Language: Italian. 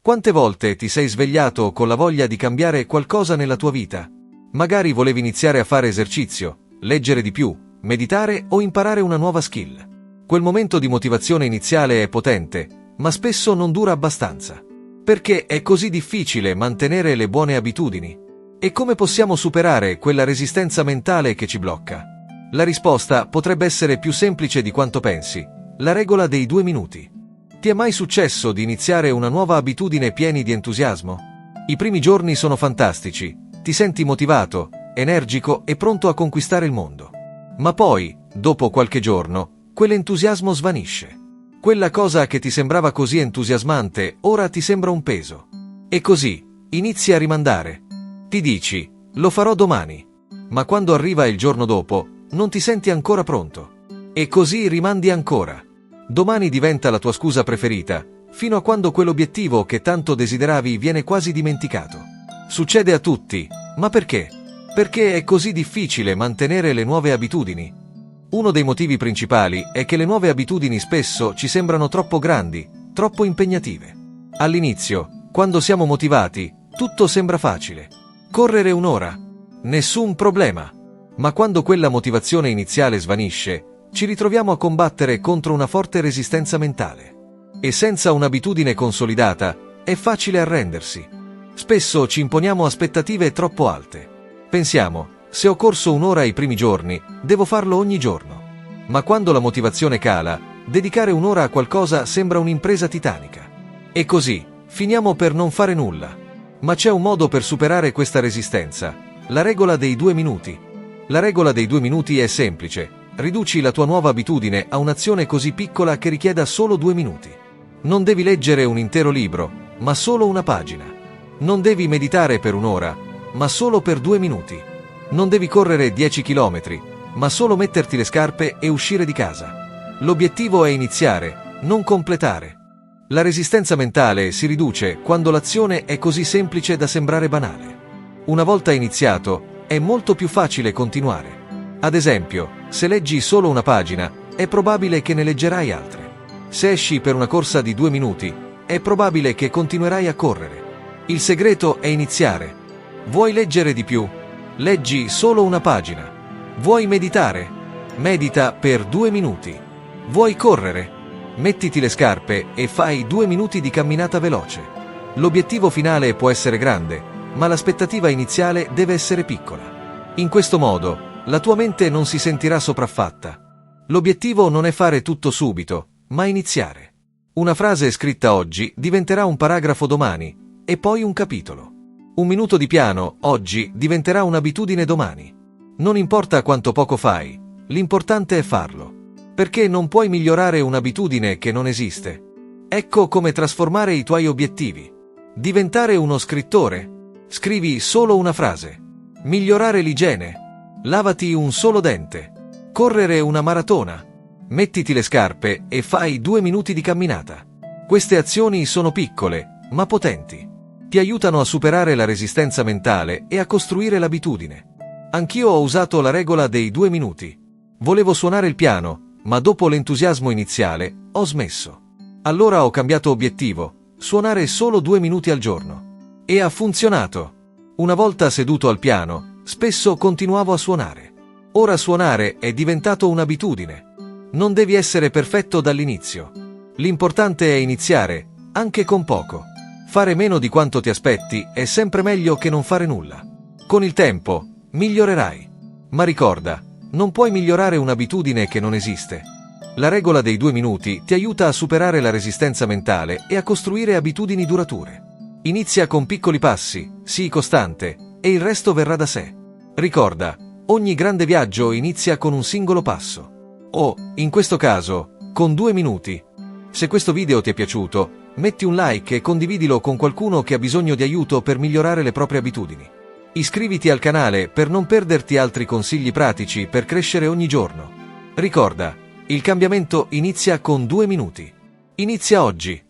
Quante volte ti sei svegliato con la voglia di cambiare qualcosa nella tua vita? Magari volevi iniziare a fare esercizio, leggere di più, meditare o imparare una nuova skill. Quel momento di motivazione iniziale è potente, ma spesso non dura abbastanza. Perché è così difficile mantenere le buone abitudini? E come possiamo superare quella resistenza mentale che ci blocca? La risposta potrebbe essere più semplice di quanto pensi: la regola dei 2 minuti. Ti è mai successo di iniziare una nuova abitudine pieni di entusiasmo? I primi giorni sono fantastici, ti senti motivato, energico e pronto a conquistare il mondo. Ma poi, dopo qualche giorno, quell'entusiasmo svanisce. Quella cosa che ti sembrava così entusiasmante ora ti sembra un peso. E così, inizi a rimandare. Ti dici: lo farò domani. Ma quando arriva il giorno dopo, non ti senti ancora pronto. E così rimandi ancora. Domani diventa la tua scusa preferita, fino a quando quell'obiettivo che tanto desideravi viene quasi dimenticato. Succede a tutti, ma perché? Perché è così difficile mantenere le nuove abitudini? Uno dei motivi principali è che le nuove abitudini spesso ci sembrano troppo grandi, troppo impegnative. All'inizio, quando siamo motivati, tutto sembra facile. Correre un'ora? Nessun problema. Ma quando quella motivazione iniziale svanisce, ci ritroviamo a combattere contro una forte resistenza mentale. E senza un'abitudine consolidata, è facile arrendersi. Spesso ci imponiamo aspettative troppo alte. Pensiamo: se ho corso un'ora i primi giorni, devo farlo ogni giorno. Ma quando la motivazione cala, dedicare un'ora a qualcosa sembra un'impresa titanica. E così, finiamo per non fare nulla. Ma c'è un modo per superare questa resistenza: la regola dei 2 minuti. La regola dei 2 minuti è semplice: riduci la tua nuova abitudine a un'azione così piccola che richieda solo 2 minuti. Non devi leggere un intero libro, ma solo una pagina. Non devi meditare per un'ora, ma solo per 2 minuti. Non devi correre 10 chilometri, ma solo metterti le scarpe e uscire di casa. L'obiettivo è iniziare, non completare. La resistenza mentale si riduce quando l'azione è così semplice da sembrare banale. Una volta iniziato, è molto più facile continuare. Ad esempio, se leggi solo una pagina, è probabile che ne leggerai altre. Se esci per una corsa di 2 minuti, è probabile che continuerai a correre. Il segreto è iniziare. Vuoi leggere di più? Leggi solo una pagina. Vuoi meditare? Medita per 2 minuti. Vuoi correre? Mettiti le scarpe e fai 2 minuti di camminata veloce. L'obiettivo finale può essere grande, ma l'aspettativa iniziale deve essere piccola. In questo modo, la tua mente non si sentirà sopraffatta. L'obiettivo non è fare tutto subito, ma iniziare. Una frase scritta oggi diventerà un paragrafo domani, e poi un capitolo. Un minuto di piano, oggi, diventerà un'abitudine domani. Non importa quanto poco fai, l'importante è farlo. Perché non puoi migliorare un'abitudine che non esiste. Ecco come trasformare i tuoi obiettivi. Diventare uno scrittore. Scrivi solo una frase. Migliorare l'igiene. Lavati un solo dente. Correre una maratona. Mettiti le scarpe e fai 2 minuti di camminata. Queste azioni sono piccole, ma potenti. Ti aiutano a superare la resistenza mentale e a costruire l'abitudine. Anch'io ho usato la regola dei 2 minuti. Volevo suonare il piano, ma dopo l'entusiasmo iniziale, ho smesso. Allora ho cambiato obiettivo: suonare solo 2 minuti al giorno. E ha funzionato. Una volta seduto al piano, spesso continuavo a suonare. Ora suonare è diventato un'abitudine. Non devi essere perfetto dall'inizio. L'importante è iniziare, anche con poco. Fare meno di quanto ti aspetti è sempre meglio che non fare nulla. Con il tempo, migliorerai. Ma ricorda, non puoi migliorare un'abitudine che non esiste. La regola dei 2 minuti ti aiuta a superare la resistenza mentale e a costruire abitudini durature. Inizia con piccoli passi, sii costante, e il resto verrà da sé. Ricorda, ogni grande viaggio inizia con un singolo passo. O, in questo caso, con 2 minuti. Se questo video ti è piaciuto, metti un like e condividilo con qualcuno che ha bisogno di aiuto per migliorare le proprie abitudini. Iscriviti al canale per non perderti altri consigli pratici per crescere ogni giorno. Ricorda, il cambiamento inizia con 2 minuti. Inizia oggi.